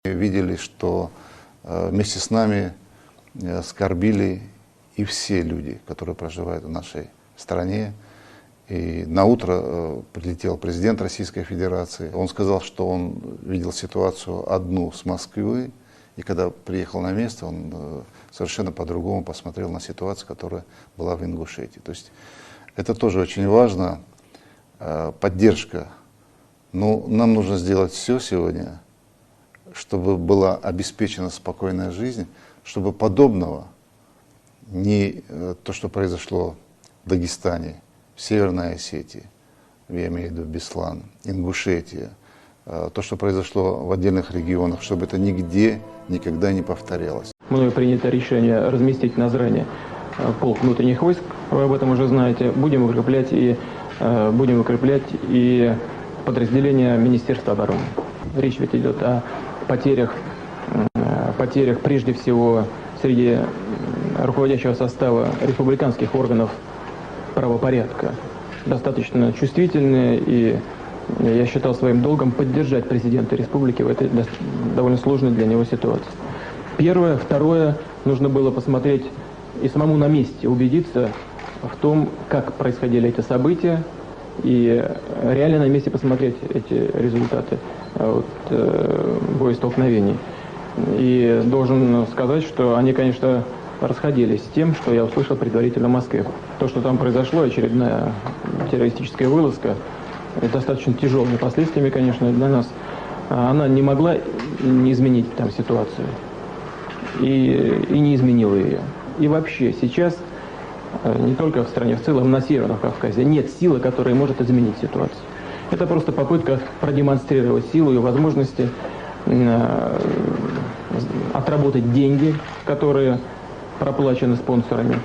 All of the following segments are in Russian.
Видели, что вместе с нами скорбили и все люди, которые проживают в нашей стране. И на утро прилетел президент Российской Федерации. Он сказал, что он видел ситуацию одну с Москвы, и когда приехал на место, он совершенно по-другому посмотрел на ситуацию, которая была в Ингушетии. То есть это тоже очень важно, поддержка. Но нам нужно сделать все сегодня, чтобы была обеспечена спокойная жизнь, чтобы подобного, не то, что произошло в Дагестане, в Северной Осетии, я имею в виду Беслан, Ингушетия, то, что произошло в отдельных регионах, чтобы это нигде никогда не повторялось. Мною принято решение разместить на Назране полк внутренних войск, вы об этом уже знаете. Будем укреплять и подразделения Министерства обороны. Речь ведь идет о потерях прежде всего среди руководящего состава республиканских органов правопорядка. Достаточно чувствительные, и я считал своим долгом поддержать президента республики в этой довольно сложной для него ситуации. Первое. Второе. Нужно было посмотреть и самому на месте убедиться в том, как происходили эти события, и реально на месте посмотреть эти результаты боестолкновений. И должен сказать, что они, конечно, расходились с тем, что я услышал предварительно в Москве. То, что там произошло, очередная террористическая вылазка, достаточно тяжелыми последствиями, конечно, для нас, она не могла не изменить там ситуацию. И не изменила ее. И вообще сейчас, не только в стране, в целом на Северном Кавказе, нет силы, которая может изменить ситуацию. Это просто попытка продемонстрировать силу и возможности отработать деньги, которые проплачены спонсорами,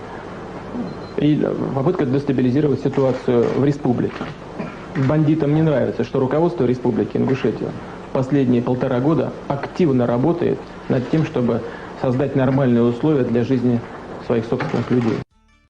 и попытка дестабилизировать ситуацию в республике. Бандитам не нравится, что руководство республики Ингушетия последние 1,5 года активно работает над тем, чтобы создать нормальные условия для жизни своих собственных людей.